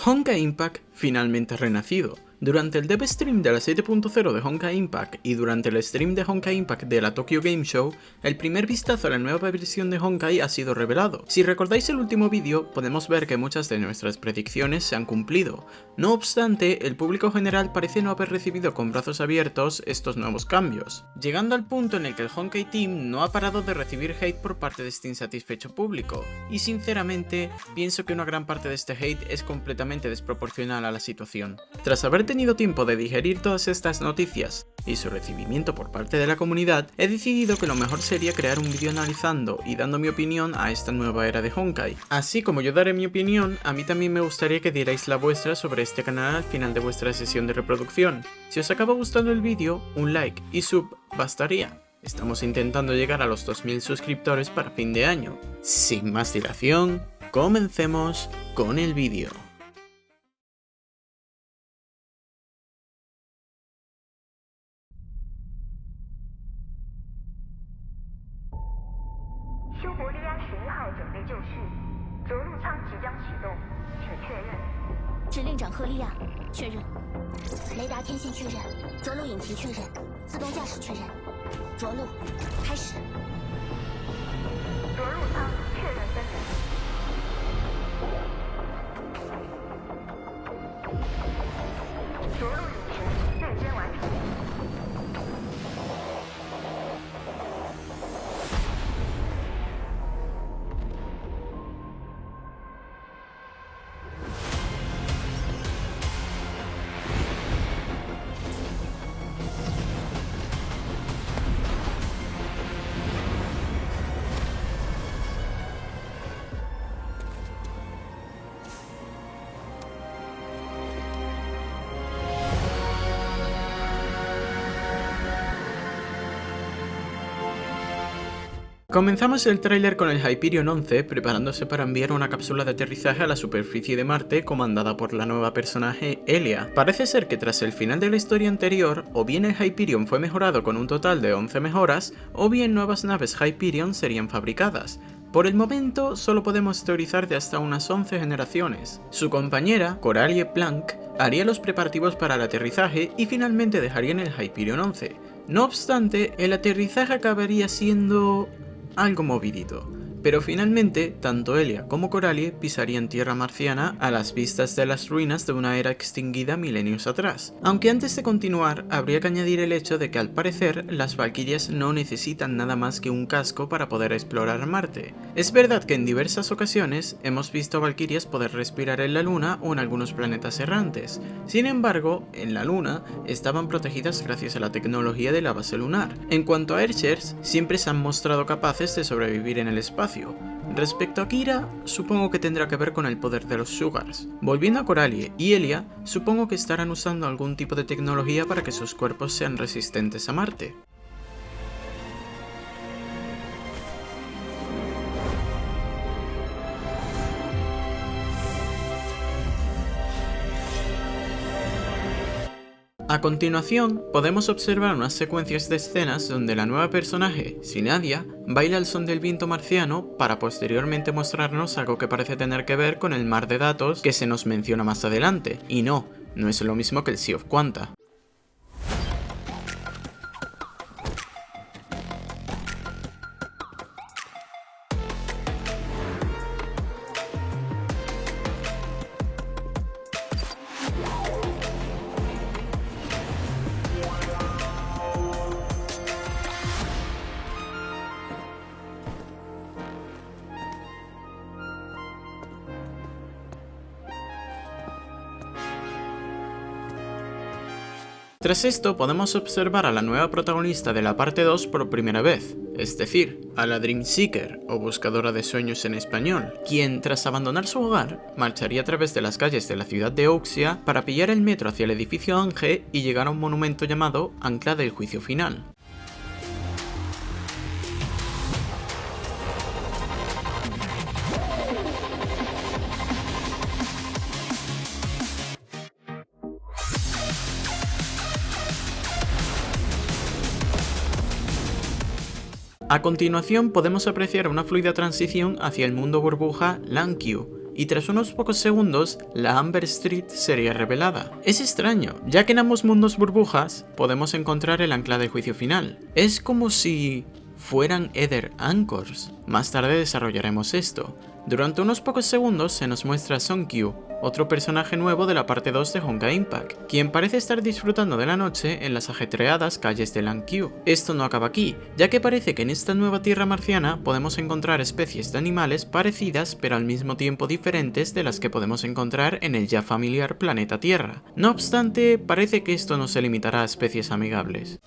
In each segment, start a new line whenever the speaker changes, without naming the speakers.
Honkai Impact finalmente ha renacido. Durante el dev stream de la 7.0 de Honkai Impact y durante el stream de Honkai Impact de la Tokyo Game Show, el primer vistazo a la nueva versión de Honkai ha sido revelado. Si recordáis el último vídeo, podemos ver que muchas de nuestras predicciones se han cumplido. No obstante, el público general parece no haber recibido con brazos abiertos estos nuevos cambios, llegando al punto en el que el Honkai Team no ha parado de recibir hate por parte de este insatisfecho público, y sinceramente, pienso que una gran parte de este hate es completamente desproporcional a la situación. Tras haber tenido tiempo de digerir todas estas noticias y su recibimiento por parte de la comunidad, he decidido que lo mejor sería crear un vídeo analizando y dando mi opinión a esta nueva era de Honkai. Así como yo daré mi opinión, a mí también me gustaría que dierais la vuestra sobre este canal al final de vuestra sesión de reproducción. Si os acaba gustando el vídeo, un like y sub bastaría. Estamos intentando llegar a los 2000 suscriptores para fin de año. Sin más dilación, comencemos con el vídeo. Comenzamos el tráiler con el Hyperion 11 preparándose para enviar una cápsula de aterrizaje a la superficie de Marte comandada por la nueva personaje Elia. Parece ser que tras el final de la historia anterior, o bien el Hyperion fue mejorado con un total de 11 mejoras, o bien nuevas naves Hyperion serían fabricadas. Por el momento, solo podemos teorizar de hasta unas 11 generaciones. Su compañera, Coralie Planck, haría los preparativos para el aterrizaje y finalmente dejarían el Hyperion 11. No obstante, el aterrizaje acabaría siendo algo movidito, pero finalmente tanto Elia como Coralie pisarían tierra marciana a las vistas de las ruinas de una era extinguida milenios atrás. Aunque antes de continuar, habría que añadir el hecho de que al parecer las valquirias no necesitan nada más que un casco para poder explorar Marte. Es verdad que en diversas ocasiones hemos visto a valquirias poder respirar en la Luna o en algunos planetas errantes. Sin embargo, en la Luna estaban protegidas gracias a la tecnología de la base lunar. En cuanto a Archers, siempre se han mostrado capaces de sobrevivir en el espacio. Respecto a Kira, supongo que tendrá que ver con el poder de los Sugars. Volviendo a Coralie y Elia, supongo que estarán usando algún tipo de tecnología para que sus cuerpos sean resistentes a Marte. A continuación, podemos observar unas secuencias de escenas donde la nueva personaje, Sinadia, baila al son del viento marciano para posteriormente mostrarnos algo que parece tener que ver con el mar de datos que se nos menciona más adelante, y no es lo mismo que el Sea of Quanta. Tras esto podemos observar a la nueva protagonista de la parte 2 por primera vez, es decir, a la Dreamseeker, o buscadora de sueños en español, quien tras abandonar su hogar, marcharía a través de las calles de la ciudad de Oxia para pillar el metro hacia el edificio Ange y llegar a un monumento llamado Ancla del Juicio Final. A continuación podemos apreciar una fluida transición hacia el mundo burbuja Lankyu, y tras unos pocos segundos, la Amber Street sería revelada. Es extraño, ya que en ambos mundos burbujas podemos encontrar el ancla del juicio final. Es como si fueran Ether Anchors. Más tarde desarrollaremos esto. Durante unos pocos segundos se nos muestra a Song-Kyu, otro personaje nuevo de la parte 2 de Honkai Impact, quien parece estar disfrutando de la noche en las ajetreadas calles de Langkyu. Esto no acaba aquí, ya que parece que en esta nueva tierra marciana podemos encontrar especies de animales parecidas pero al mismo tiempo diferentes de las que podemos encontrar en el ya familiar planeta Tierra. No obstante, parece que esto no se limitará a especies amigables.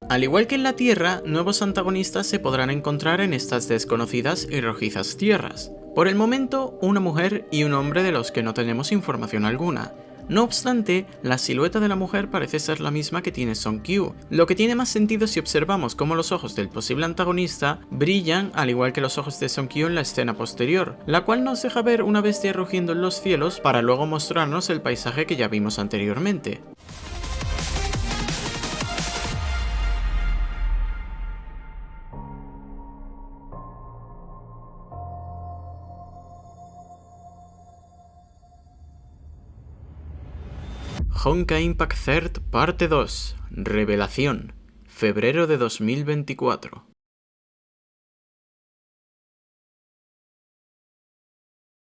Al igual que en la Tierra, nuevos antagonistas se podrán encontrar en estas desconocidas y rojizas tierras. Por el momento, una mujer y un hombre de los que no tenemos información alguna. No obstante, la silueta de la mujer parece ser la misma que tiene Song-Kyu, lo que tiene más sentido si observamos cómo los ojos del posible antagonista brillan al igual que los ojos de Song-Kyu en la escena posterior, la cual nos deja ver una bestia rugiendo en los cielos para luego mostrarnos el paisaje que ya vimos anteriormente. Honkai Impact Third Parte 2 Revelación, febrero de 2024.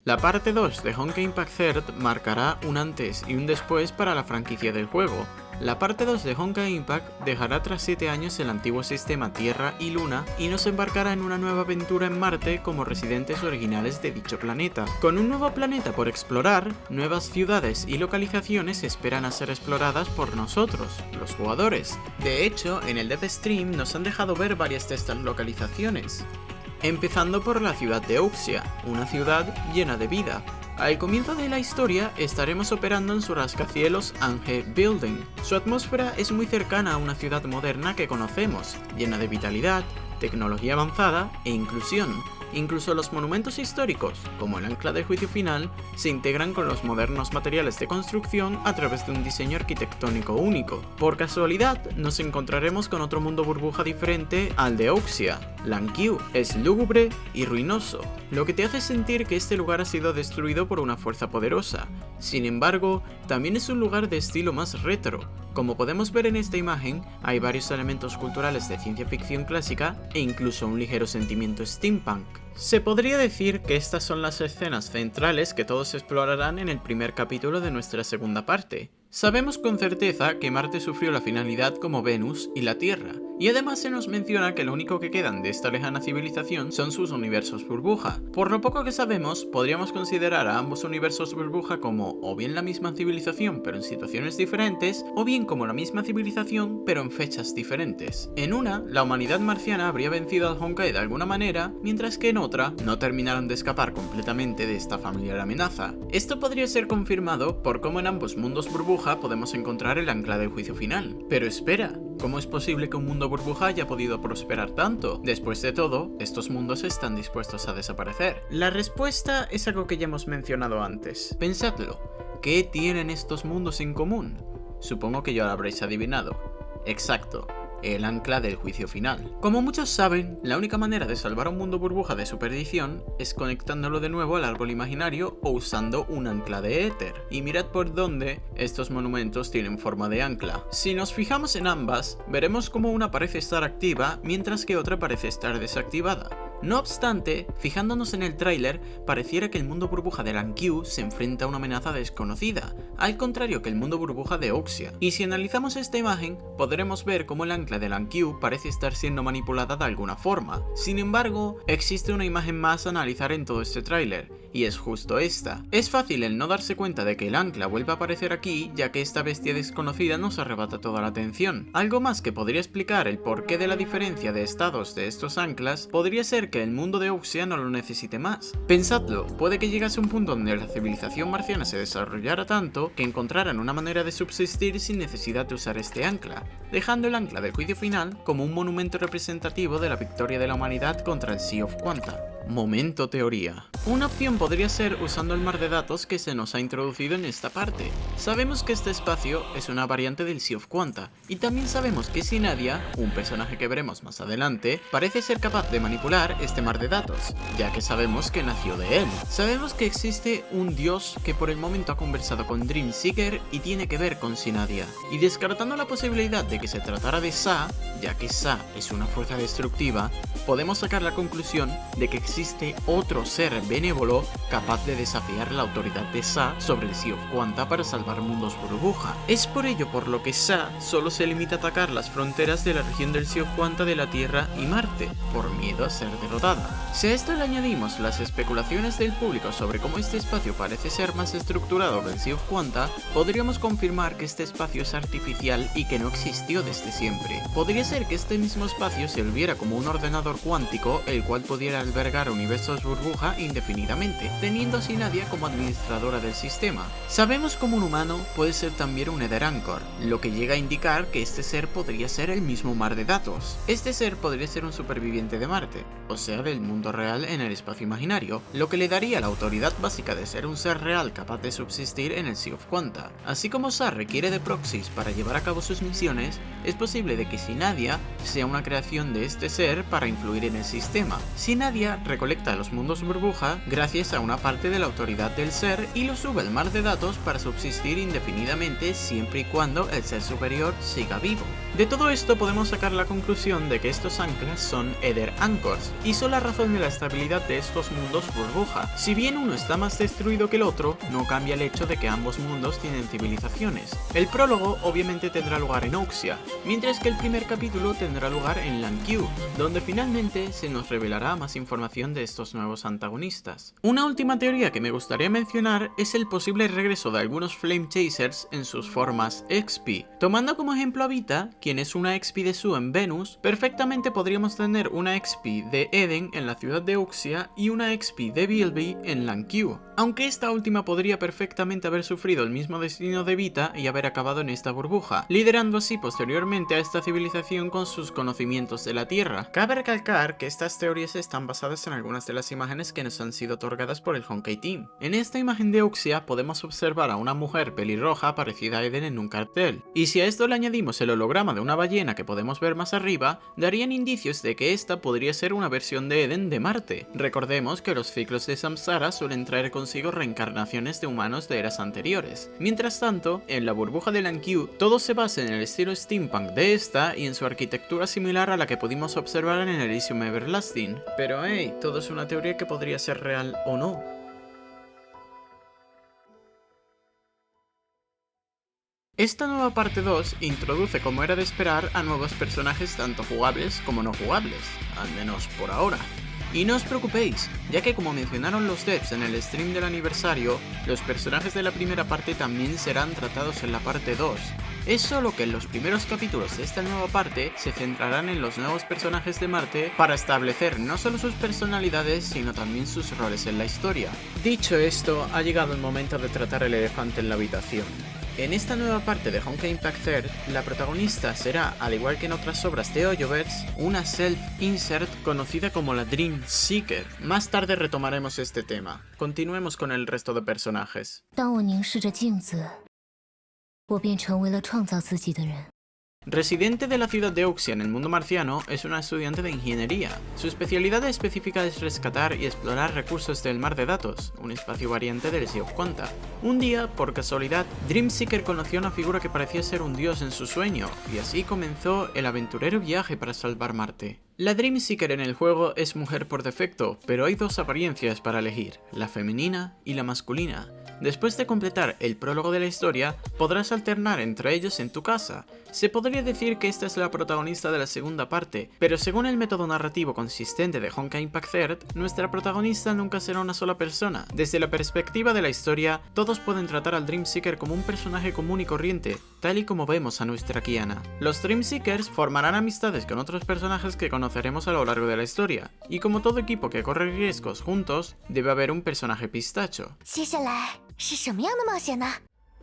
La parte 2 de Honkai Impact Third marcará un antes y un después para la franquicia del juego. La parte 2 de Honkai Impact dejará atrás 7 años el antiguo sistema Tierra y Luna y nos embarcará en una nueva aventura en Marte como residentes originales de dicho planeta. Con un nuevo planeta por explorar, nuevas ciudades y localizaciones esperan a ser exploradas por nosotros, los jugadores. De hecho, en el Dev Stream nos han dejado ver varias de estas localizaciones. Empezando por la ciudad de Uxia, una ciudad llena de vida. Al comienzo de la historia estaremos operando en su rascacielos Ange Building. Su atmósfera es muy cercana a una ciudad moderna que conocemos, llena de vitalidad, tecnología avanzada e inclusión. Incluso los monumentos históricos, como el ancla del juicio final, se integran con los modernos materiales de construcción a través de un diseño arquitectónico único. Por casualidad, nos encontraremos con otro mundo burbuja diferente al de Uxia. Langkyu es lúgubre y ruinoso, lo que te hace sentir que este lugar ha sido destruido por una fuerza poderosa. Sin embargo, también es un lugar de estilo más retro. Como podemos ver en esta imagen, hay varios elementos culturales de ciencia ficción clásica e incluso un ligero sentimiento steampunk. Se podría decir que estas son las escenas centrales que todos explorarán en el primer capítulo de nuestra segunda parte. Sabemos con certeza que Marte sufrió la finalidad como Venus y la Tierra, y además se nos menciona que lo único que quedan de esta lejana civilización son sus universos burbuja. Por lo poco que sabemos, podríamos considerar a ambos universos burbuja como o bien la misma civilización pero en situaciones diferentes, o bien como la misma civilización pero en fechas diferentes. En una, la humanidad marciana habría vencido al Honkai de alguna manera, mientras que en otra, no terminaron de escapar completamente de esta familiar amenaza. Esto podría ser confirmado por cómo en ambos mundos burbuja podemos encontrar el ancla del juicio final. Pero espera, ¿cómo es posible que un mundo burbuja haya podido prosperar tanto? Después de todo, estos mundos están dispuestos a desaparecer. La respuesta es algo que ya hemos mencionado antes. Pensadlo, ¿qué tienen estos mundos en común? Supongo que ya lo habréis adivinado. Exacto. El ancla del juicio final. Como muchos saben, la única manera de salvar un mundo burbuja de su perdición es conectándolo de nuevo al árbol imaginario o usando un ancla de éter. Y mirad por dónde estos monumentos tienen forma de ancla. Si nos fijamos en ambas, veremos cómo una parece estar activa mientras que otra parece estar desactivada. No obstante, fijándonos en el tráiler, pareciera que el mundo burbuja de Langkyu se enfrenta a una amenaza desconocida, al contrario que el mundo burbuja de Uxia. Y si analizamos esta imagen, podremos ver cómo el ancla de Langkyu parece estar siendo manipulada de alguna forma. Sin embargo, existe una imagen más a analizar en todo este tráiler, y es justo esta. Es fácil el no darse cuenta de que el ancla vuelve a aparecer aquí, ya que esta bestia desconocida nos arrebata toda la atención. Algo más que podría explicar el porqué de la diferencia de estados de estos anclas podría ser que el mundo de Uxia no lo necesite más. Pensadlo, puede que llegase un punto donde la civilización marciana se desarrollara tanto que encontraran una manera de subsistir sin necesidad de usar este ancla, dejando el ancla del juicio final como un monumento representativo de la victoria de la humanidad contra el Sea of Quanta. Momento teoría. Una opción podría ser usando el mar de datos que se nos ha introducido en esta parte. Sabemos que este espacio es una variante del Sea of Quanta, y también sabemos que Sinadia, un personaje que veremos más adelante, parece ser capaz de manipular este mar de datos, ya que sabemos que nació de él. Sabemos que existe un dios que por el momento ha conversado con Dreamseeker y tiene que ver con Sinadia, y descartando la posibilidad de que se tratara de Sa, ya que Sa es una fuerza destructiva, podemos sacar la conclusión de que existe otro ser benévolo capaz de desafiar la autoridad de Sa sobre el Sea of Quanta para salvar mundos burbuja. Es por ello por lo que Sa solo se limita a atacar las fronteras de la región del Sea of Quanta de la Tierra y Marte, por miedo a ser derrotada. Si a esto le añadimos las especulaciones del público sobre cómo este espacio parece ser más estructurado que el Sea of Quanta, podríamos confirmar que este espacio es artificial y que no existió desde siempre. Podría ser que este mismo espacio se viera como un ordenador cuántico el cual pudiera albergar universos burbuja indefinidamente, teniendo a Sinadia como administradora del sistema. Sabemos como un humano puede ser también un Ether Anchor, lo que llega a indicar que este ser podría ser el mismo mar de datos. Este ser podría ser un superviviente de Marte, o sea del mundo real en el espacio imaginario, lo que le daría la autoridad básica de ser un ser real capaz de subsistir en el Sea of Quanta. Así como Sa requiere de proxies para llevar a cabo sus misiones, es posible de que Sinadia sea una creación de este ser para influir en el sistema. Sinadia recolecta los mundos burbuja gracias a una parte de la autoridad del ser y lo sube al mar de datos para subsistir indefinidamente siempre y cuando el ser superior siga vivo. De todo esto podemos sacar la conclusión de que estos anclas son Ether Anchors y son la razón de la estabilidad de estos mundos burbuja. Si bien uno está más destruido que el otro, no cambia el hecho de que ambos mundos tienen civilizaciones. El prólogo obviamente tendrá lugar en Uxia, mientras que el primer capítulo tendrá lugar en Lanqiu, donde finalmente se nos revelará más información de estos nuevos antagonistas. Una última teoría que me gustaría mencionar es el posible regreso de algunos Flame Chasers en sus formas XP. Tomando como ejemplo a Vita, quien es una XP de Su en Venus, perfectamente podríamos tener una XP de Eden en la ciudad de Uxia y una XP de Bilby en Lanqiu, aunque esta última podría perfectamente haber sufrido el mismo destino de Vita y haber acabado en esta burbuja, liderando así posteriormente a esta civilización con sus conocimientos de la Tierra. Cabe recalcar que estas teorías están basadas en algunas de las imágenes que nos han sido otorgadas por el Honkai Team. En esta imagen de Uxia podemos observar a una mujer pelirroja parecida a Eden en un cartel, y si a esto le añadimos el holograma de una ballena que podemos ver más arriba, darían indicios de que esta podría ser una versión de Eden de Marte. Recordemos que los ciclos de Samsara suelen traer consigo reencarnaciones de humanos de eras anteriores. Mientras tanto, en la burbuja de Lanqiu, todo se basa en el estilo steampunk de esta y en su arquitectura similar a la que pudimos observar en el Elysium Everlasting. Pero hey, todo es una teoría que podría ser real o no. Esta nueva parte 2 introduce, como era de esperar, a nuevos personajes tanto jugables como no jugables, al menos por ahora. Y no os preocupéis, ya que como mencionaron los devs en el stream del aniversario, los personajes de la primera parte también serán tratados en la parte 2. Es solo que en los primeros capítulos de esta nueva parte se centrarán en los nuevos personajes de Marte para establecer no solo sus personalidades, sino también sus roles en la historia. Dicho esto, ha llegado el momento de tratar el elefante en la habitación. En esta nueva parte de Honkai Impact Third, la protagonista será, al igual que en otras obras de Hoyoverse, una self-insert conocida como la Dreamseeker. Más tarde retomaremos este tema. Continuemos con el resto de personajes. Residente de la ciudad de Uxia en el mundo marciano, es una estudiante de ingeniería. Su especialidad específica es rescatar y explorar recursos del mar de datos, un espacio variante del Sea of Quanta. Un día, por casualidad, Dreamseeker conoció a una figura que parecía ser un dios en su sueño, y así comenzó el aventurero viaje para salvar Marte. La Dreamseeker en el juego es mujer por defecto, pero hay dos apariencias para elegir, la femenina y la masculina. Después de completar el prólogo de la historia, podrás alternar entre ellos en tu casa. Se podría decir que esta es la protagonista de la segunda parte, pero según el método narrativo consistente de Honkai Impact Third, nuestra protagonista nunca será una sola persona. Desde la perspectiva de la historia, todos pueden tratar al Dreamseeker como un personaje común y corriente, tal y como vemos a nuestra Kiana. Los Dreamseekers formarán amistades con otros personajes que conoceremos a lo largo de la historia, y como todo equipo que corre riesgos juntos, debe haber un personaje pistacho.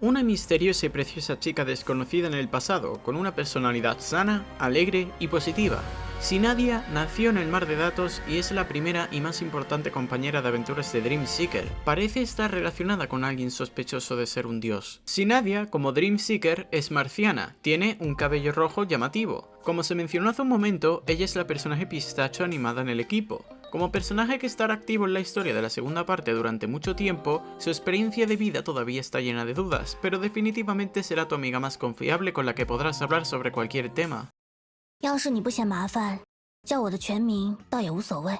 Una misteriosa y preciosa chica desconocida en el pasado, con una personalidad sana, alegre y positiva. Sinadia nació en el Mar de Datos y es la primera y más importante compañera de aventuras de Dreamseeker. Parece estar relacionada con alguien sospechoso de ser un dios. Sinadia, como Dreamseeker, es marciana, tiene un cabello rojo llamativo. Como se mencionó hace un momento, ella es la personaje pistacho animada en el equipo. Como personaje que estará activo en la historia de la segunda parte durante mucho tiempo, su experiencia de vida todavía está llena de dudas, pero definitivamente será tu amiga más confiable con la que podrás hablar sobre cualquier tema.
要是你不嫌麻烦，叫我的全名倒也无所谓。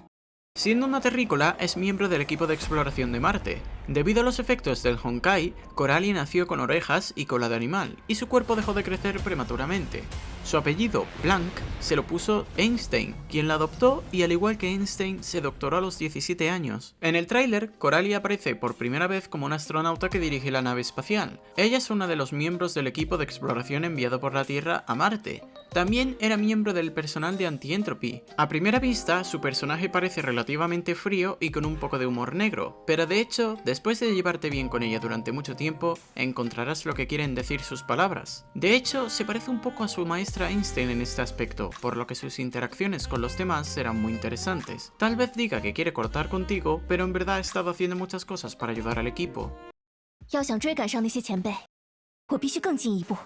Siendo una terrícola, es miembro del equipo de exploración de Marte. Debido a los efectos del Honkai, Coralie nació con orejas y cola de animal, y su cuerpo dejó de crecer prematuramente. Su apellido, Blanc, se lo puso Einstein, quien la adoptó y al igual que Einstein, se doctoró a los 17 años. En el tráiler, Coralie aparece por primera vez como una astronauta que dirige la nave espacial. Ella es una de los miembros del equipo de exploración enviado por la Tierra a Marte. También era miembro del personal de Anti-Entropy. A primera vista, su personaje parece relativamente frío y con un poco de humor negro, pero de hecho, después de llevarte bien con ella durante mucho tiempo, encontrarás lo que quieren decir sus palabras. De hecho, se parece un poco a su maestra Einstein en este aspecto, por lo que sus interacciones con los demás serán muy interesantes. Tal vez diga que quiere cortar contigo, pero en verdad ha estado haciendo muchas cosas para ayudar al equipo.
要想追赶上那些前辈，我必须更进一步。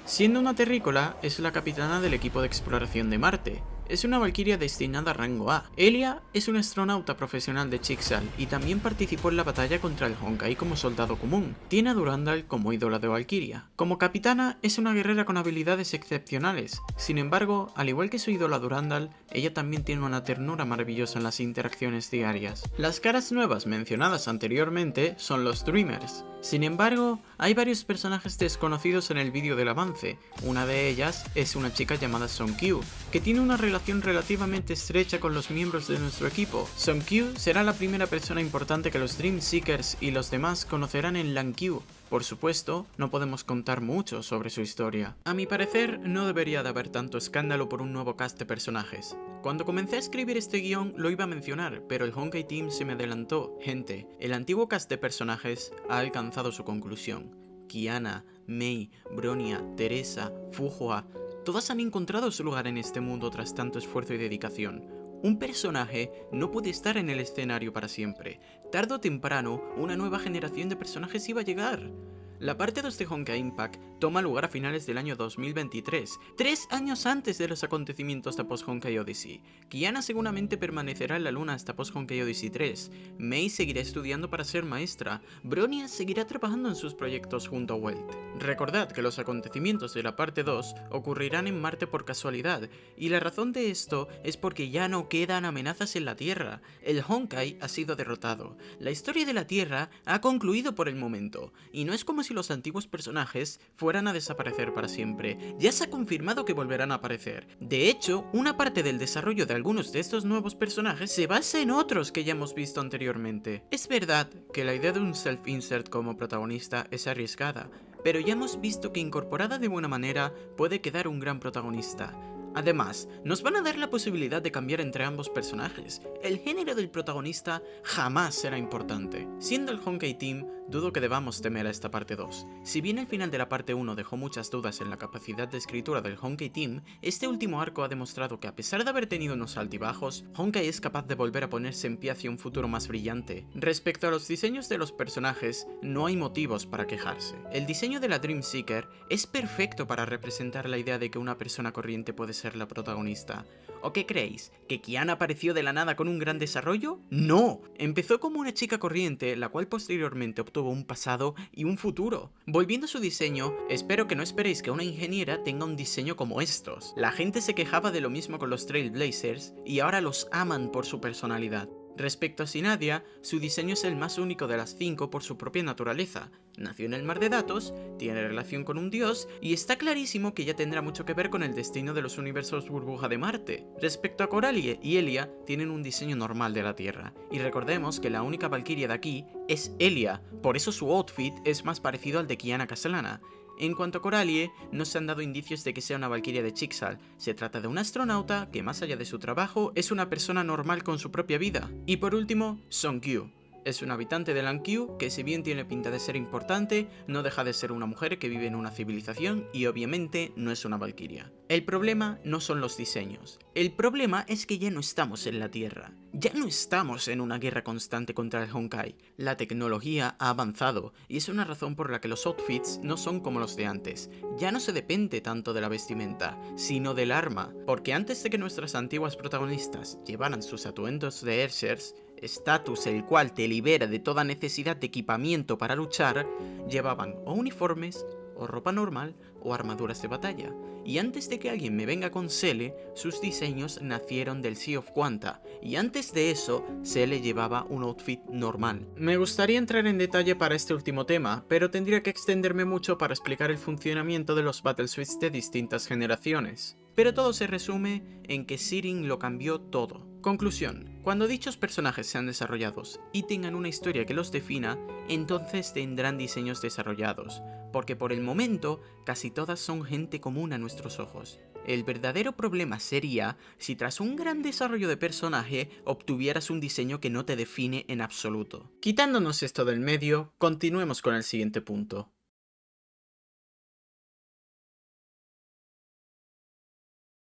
Siendo una terrícola, es la capitana del equipo de exploración de Marte. Es una valquiria destinada a rango A. Elia es una astronauta profesional de Chixal y también participó en la batalla contra el Honkai como soldado común. Tiene a Durandal como ídola de valquiria. Como capitana, es una guerrera con habilidades excepcionales. Sin embargo, al igual que su ídola Durandal, ella también tiene una ternura maravillosa en las interacciones diarias. Las caras nuevas mencionadas anteriormente son los Dreamers. Sin embargo, hay varios personajes desconocidos en el vídeo del avance. Una de ellas es una chica llamada Songkyu, que tiene una relación relativamente estrecha con los miembros de nuestro equipo. Songkyu será la primera persona importante que los Dreamseekers y los demás conocerán en Langkyu. Por supuesto, no podemos contar mucho sobre su historia. A mi parecer, no debería de haber tanto escándalo por un nuevo cast de personajes. Cuando comencé a escribir este guión lo iba a mencionar, pero el Honkai Team se me adelantó. Gente, el antiguo cast de personajes ha alcanzado su conclusión. Kiana, Mei, Bronya, Teresa, Fuhua, todas han encontrado su lugar en este mundo tras tanto esfuerzo y dedicación. Un personaje no puede estar en el escenario para siempre. Tarde o temprano, una nueva generación de personajes iba a llegar. La parte 2 de Honkai Impact toma lugar a finales del año 2023, 3 años antes de los acontecimientos de post-Honkai Odyssey. Kiana seguramente permanecerá en la luna hasta post-Honkai Odyssey 3, Mei seguirá estudiando para ser maestra, Bronya seguirá trabajando en sus proyectos junto a Welt. Recordad que los acontecimientos de la parte 2 ocurrirán en Marte por casualidad, y la razón de esto es porque ya no quedan amenazas en la Tierra. El Honkai ha sido derrotado, la historia de la Tierra ha concluido por el momento, y no es como si los antiguos personajes fueran a desaparecer para siempre. Ya se ha confirmado que volverán a aparecer. De hecho, una parte del desarrollo de algunos de estos nuevos personajes se basa en otros que ya hemos visto anteriormente. Es verdad que la idea de un self-insert como protagonista es arriesgada, pero ya hemos visto que incorporada de buena manera puede quedar un gran protagonista. Además, nos van a dar la posibilidad de cambiar entre ambos personajes. El género del protagonista jamás será importante. Siendo el Honkai Team, dudo que debamos temer a esta parte 2. Si bien el final de la parte 1 dejó muchas dudas en la capacidad de escritura del Honkai Team, este último arco ha demostrado que a pesar de haber tenido unos altibajos, Honkai es capaz de volver a ponerse en pie hacia un futuro más brillante. Respecto a los diseños de los personajes, no hay motivos para quejarse. El diseño de la Dreamseeker es perfecto para representar la idea de que una persona corriente puede ser la protagonista. ¿O qué creéis? ¿Que Kiana apareció de la nada con un gran desarrollo? ¡No! Empezó como una chica corriente, la cual posteriormente obtuvo un pasado y un futuro. Volviendo a su diseño, espero que no esperéis que una ingeniera tenga un diseño como estos. La gente se quejaba de lo mismo con los Trailblazers y ahora los aman por su personalidad. Respecto a Sinadia, su diseño es el más único de las 5 por su propia naturaleza. Nació en el Mar de Datos, tiene relación con un dios y está clarísimo que ya tendrá mucho que ver con el destino de los universos burbuja de Marte. Respecto a Coralie y Elia, tienen un diseño normal de la Tierra. Y recordemos que la única valquiria de aquí es Elia, por eso su outfit es más parecido al de Kiana Castellana. En cuanto a Coralie, no se han dado indicios de que sea una valquiria de Chixal. Se trata de una astronauta que, más allá de su trabajo, es una persona normal con su propia vida. Y por último, Songkyu. Es un habitante de Lankyu que, si bien tiene pinta de ser importante, no deja de ser una mujer que vive en una civilización y obviamente no es una valquiria. El problema no son los diseños, el problema es que ya no estamos en la Tierra. Ya no estamos en una guerra constante contra el Honkai. La tecnología ha avanzado y es una razón por la que los outfits no son como los de antes. Ya no se depende tanto de la vestimenta, sino del arma, porque antes de que nuestras antiguas protagonistas llevaran sus atuendos de Ershers, estatus el cual te libera de toda necesidad de equipamiento para luchar, llevaban o uniformes, o ropa normal, o armaduras de batalla. Y antes de que alguien me venga con Sele, sus diseños nacieron del Sea of Quanta, y antes de eso, Sele llevaba un outfit normal. Me gustaría entrar en detalle para este último tema, pero tendría que extenderme mucho para explicar el funcionamiento de los battlesuits de distintas generaciones. Pero todo se resume en que Sirin lo cambió todo. Conclusión: cuando dichos personajes sean desarrollados y tengan una historia que los defina, entonces tendrán diseños desarrollados, porque por el momento casi todas son gente común a nuestros ojos. El verdadero problema sería si tras un gran desarrollo de personaje obtuvieras un diseño que no te define en absoluto. Quitándonos esto del medio, continuemos con el siguiente punto.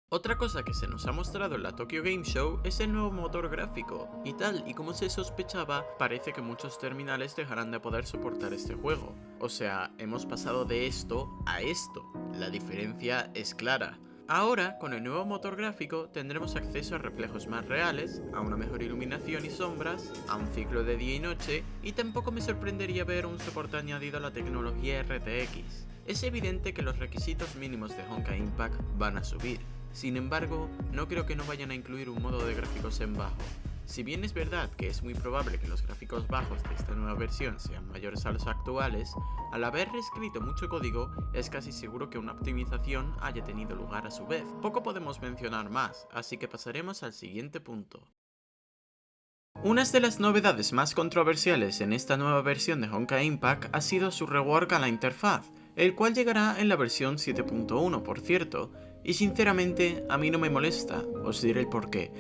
Otra cosa que se nos ha mostrado en la Tokyo Game Show es el nuevo motor gráfico, y tal y como se sospechaba, parece que muchos terminales dejarán de poder soportar este juego. O sea, hemos pasado de esto a esto, la diferencia es clara. Ahora, con el nuevo motor gráfico, tendremos acceso a reflejos más reales, a una mejor iluminación y sombras, a un ciclo de día y noche, y tampoco me sorprendería ver un soporte añadido a la tecnología RTX. Es evidente que los requisitos mínimos de Honkai Impact van a subir. Sin embargo, no creo que no vayan a incluir un modo de gráficos en bajo. Si bien es verdad que es muy probable que los gráficos bajos de esta nueva versión sean mayores a los actuales, al haber reescrito mucho código, es casi seguro que una optimización haya tenido lugar a su vez. Poco podemos mencionar más, así que pasaremos al siguiente punto. Una de las novedades más controversiales en esta nueva versión de Honkai Impact ha sido su rework a la interfaz, el cual llegará en la versión 7.1, por cierto, y sinceramente a mí no me molesta, os diré el porqué.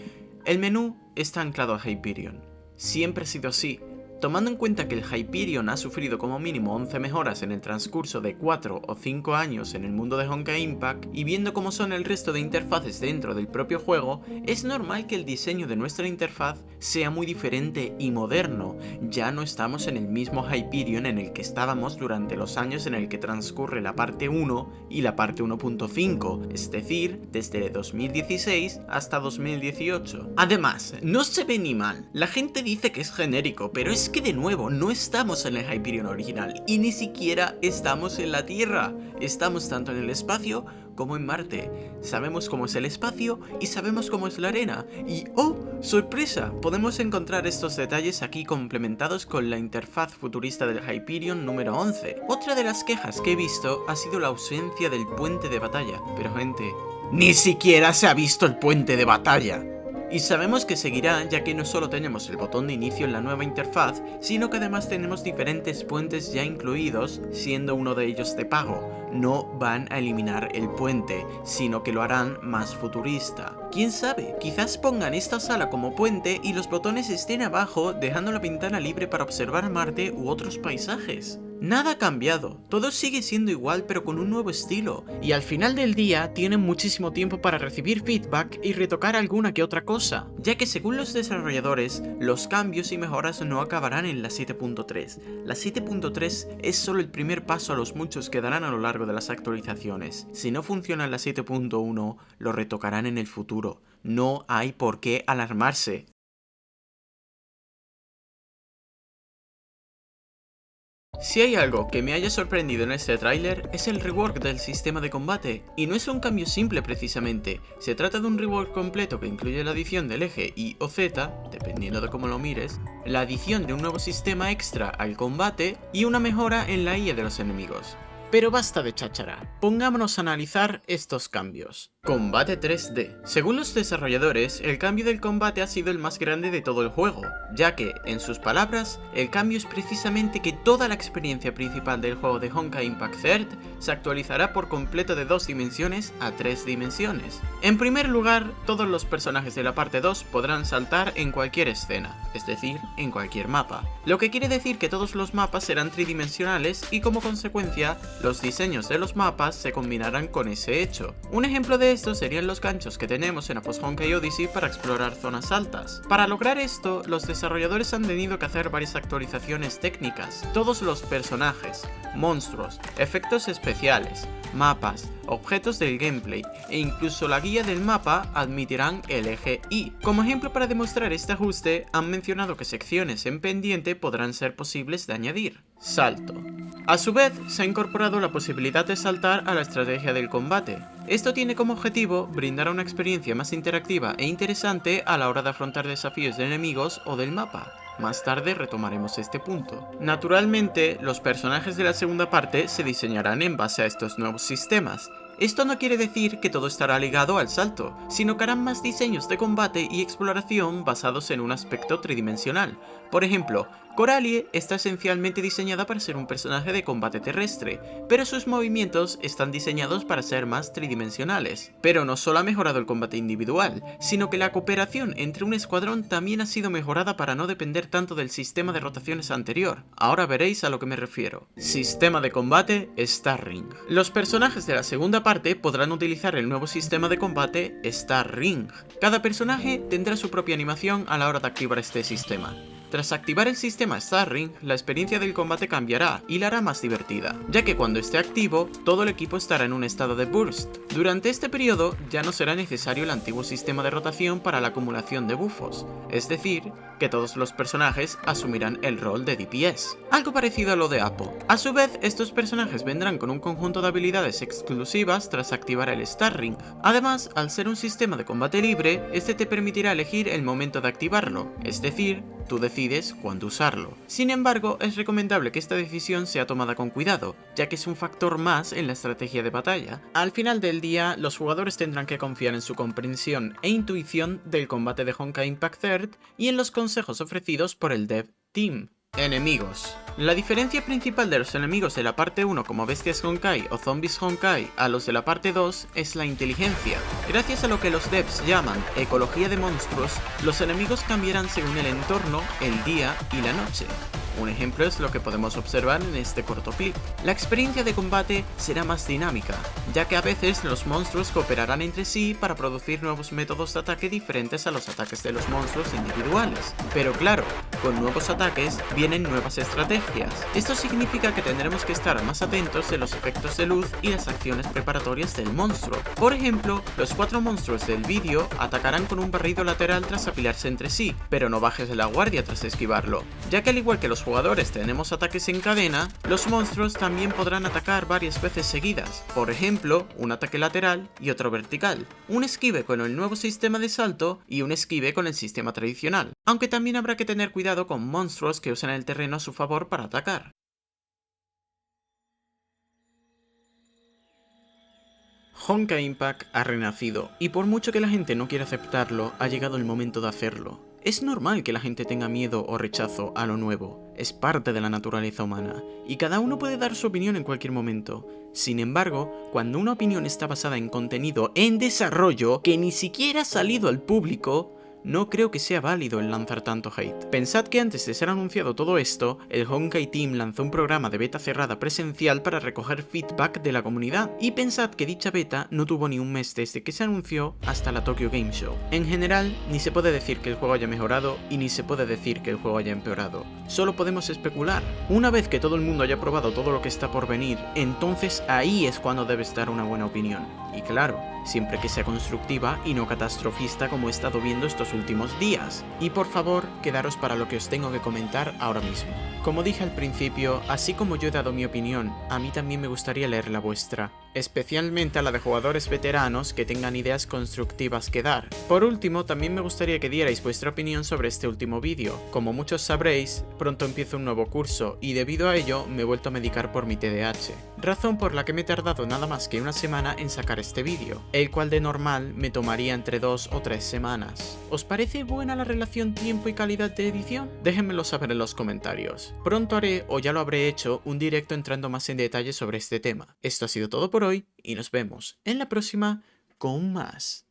El menú está anclado a Hyperion. Siempre ha sido así. Tomando en cuenta que el Hyperion ha sufrido como mínimo 11 mejoras en el transcurso de 4 o 5 años en el mundo de Honkai Impact, y viendo cómo son el resto de interfaces dentro del propio juego, es normal que el diseño de nuestra interfaz sea muy diferente y moderno. Ya no estamos en el mismo Hyperion en el que estábamos durante los años en el que transcurre la parte 1 y la parte 1.5, es decir, desde 2016 hasta 2018. Además, no se ve ni mal. La gente dice que es genérico, pero es que de nuevo no estamos en el Hyperion original y ni siquiera estamos en la Tierra. Estamos tanto en el espacio como en Marte. Sabemos cómo es el espacio y sabemos cómo es la arena. Y ¡oh! ¡Sorpresa! Podemos encontrar estos detalles aquí complementados con la interfaz futurista del Hyperion número 11. Otra de las quejas que he visto ha sido la ausencia del puente de batalla. Pero gente, ¡ni siquiera se ha visto el puente de batalla! Y sabemos que seguirá, ya que no solo tenemos el botón de inicio en la nueva interfaz, sino que además tenemos diferentes puentes ya incluidos, siendo uno de ellos de pago. No van a eliminar el puente, sino que lo harán más futurista. ¿Quién sabe? Quizás pongan esta sala como puente y los botones estén abajo, dejando la ventana libre para observar Marte u otros paisajes. Nada ha cambiado, todo sigue siendo igual pero con un nuevo estilo, y al final del día tienen muchísimo tiempo para recibir feedback y retocar alguna que otra cosa, ya que según los desarrolladores, los cambios y mejoras no acabarán en la 7.3. La 7.3 es solo el primer paso a los muchos que darán a lo largo de las actualizaciones. Si no funciona en la 7.1, lo retocarán en el futuro. No hay por qué alarmarse. Si hay algo que me haya sorprendido en este tráiler es el rework del sistema de combate, y no es un cambio simple precisamente, se trata de un rework completo que incluye la adición del eje Y o Z, dependiendo de cómo lo mires, la adición de un nuevo sistema extra al combate y una mejora en la IA de los enemigos. Pero basta de cháchara, pongámonos a analizar estos cambios. Combate 3D. Según los desarrolladores, el cambio del combate ha sido el más grande de todo el juego, ya que, en sus palabras, el cambio es precisamente que toda la experiencia principal del juego de Honkai Impact Third se actualizará por completo de 2 dimensiones a 3 dimensiones. En primer lugar, todos los personajes de la parte 2 podrán saltar en cualquier escena, es decir, en cualquier mapa, lo que quiere decir que todos los mapas serán tridimensionales y como consecuencia, los diseños de los mapas se combinarán con ese hecho. Un ejemplo de esto serían los ganchos que tenemos en A Post-Honkai Odyssey para explorar zonas altas. Para lograr esto, los desarrolladores han tenido que hacer varias actualizaciones técnicas. Todos los personajes, monstruos, efectos especiales, mapas, objetos del gameplay e incluso la guía del mapa admitirán el eje Y. Como ejemplo para demostrar este ajuste, han mencionado que secciones en pendiente podrán ser posibles de añadir. Salto. A su vez, se ha incorporado la posibilidad de saltar a la estrategia del combate. Esto tiene como objetivo brindar una experiencia más interactiva e interesante a la hora de afrontar desafíos de enemigos o del mapa. Más tarde retomaremos este punto. Naturalmente, los personajes de la segunda parte se diseñarán en base a estos nuevos sistemas. Esto no quiere decir que todo estará ligado al salto, sino que harán más diseños de combate y exploración basados en un aspecto tridimensional. Por ejemplo, Coralie está esencialmente diseñada para ser un personaje de combate terrestre, pero sus movimientos están diseñados para ser más tridimensionales. Pero no solo ha mejorado el combate individual, sino que la cooperación entre un escuadrón también ha sido mejorada para no depender tanto del sistema de rotaciones anterior. Ahora veréis a lo que me refiero. Sistema de combate Star Ring. Los personajes de la segunda parte podrán utilizar el nuevo sistema de combate Star Ring. Cada personaje tendrá su propia animación a la hora de activar este sistema. Tras activar el sistema Star Ring, la experiencia del combate cambiará y la hará más divertida, ya que cuando esté activo, todo el equipo estará en un estado de burst. Durante este periodo ya no será necesario el antiguo sistema de rotación para la acumulación de buffos, es decir, que todos los personajes asumirán el rol de DPS, algo parecido a lo de Apo. A su vez, estos personajes vendrán con un conjunto de habilidades exclusivas tras activar el Star Ring. Además, al ser un sistema de combate libre, este te permitirá elegir el momento de activarlo, es decir, tú decides cuándo usarlo. Sin embargo, es recomendable que esta decisión sea tomada con cuidado, ya que es un factor más en la estrategia de batalla. Al final del día, los jugadores tendrán que confiar en su comprensión e intuición del combate de Honkai Impact Third y en los consejos ofrecidos por el Dev Team. Enemigos. La diferencia principal de los enemigos de la parte 1 como bestias Honkai o zombies Honkai a los de la parte 2 es la inteligencia. Gracias a lo que los devs llaman ecología de monstruos, los enemigos cambiarán según el entorno, el día y la noche. Un ejemplo es lo que podemos observar en este corto clip. La experiencia de combate será más dinámica, ya que a veces los monstruos cooperarán entre sí para producir nuevos métodos de ataque diferentes a los ataques de los monstruos individuales. Pero claro, con nuevos ataques vienen nuevas estrategias. Esto significa que tendremos que estar más atentos de los efectos de luz y las acciones preparatorias del monstruo. Por ejemplo, los 4 monstruos del vídeo atacarán con un barrido lateral tras apilarse entre sí, pero no bajes la guardia tras esquivarlo, ya que al igual que los jugadores tenemos ataques en cadena, los monstruos también podrán atacar varias veces seguidas, por ejemplo, un ataque lateral y otro vertical, un esquive con el nuevo sistema de salto y un esquive con el sistema tradicional, aunque también habrá que tener cuidado con monstruos que usan el terreno a su favor para atacar. Honkai Impact ha renacido, y por mucho que la gente no quiera aceptarlo, ha llegado el momento de hacerlo. Es normal que la gente tenga miedo o rechazo a lo nuevo, es parte de la naturaleza humana, y cada uno puede dar su opinión en cualquier momento. Sin embargo, cuando una opinión está basada en contenido en desarrollo que ni siquiera ha salido al público, no creo que sea válido el lanzar tanto hate. Pensad que antes de ser anunciado todo esto, el Honkai Team lanzó un programa de beta cerrada presencial para recoger feedback de la comunidad, y pensad que dicha beta no tuvo ni un mes desde que se anunció hasta la Tokyo Game Show. En general, ni se puede decir que el juego haya mejorado y ni se puede decir que el juego haya empeorado. Solo podemos especular. Una vez que todo el mundo haya probado todo lo que está por venir, entonces ahí es cuando debes dar una buena opinión. Y claro, siempre que sea constructiva y no catastrofista como he estado viendo estos últimos días. Y por favor, quedaros para lo que os tengo que comentar ahora mismo. Como dije al principio, así como yo he dado mi opinión, a mí también me gustaría leer la vuestra. especialmente a la de jugadores veteranos que tengan ideas constructivas que dar. Por último, también me gustaría que dierais vuestra opinión sobre este último vídeo. Como muchos sabréis, pronto empiezo un nuevo curso y debido a ello me he vuelto a medicar por mi TDAH, razón por la que me he tardado nada más que una semana en sacar este vídeo, el cual de normal me tomaría entre 2 o 3 semanas. ¿Os parece buena la relación tiempo y calidad de edición? Déjenmelo saber en los comentarios. Pronto haré, o ya lo habré hecho, un directo entrando más en detalle sobre este tema. Esto ha sido todo por hoy y nos vemos en la próxima con más.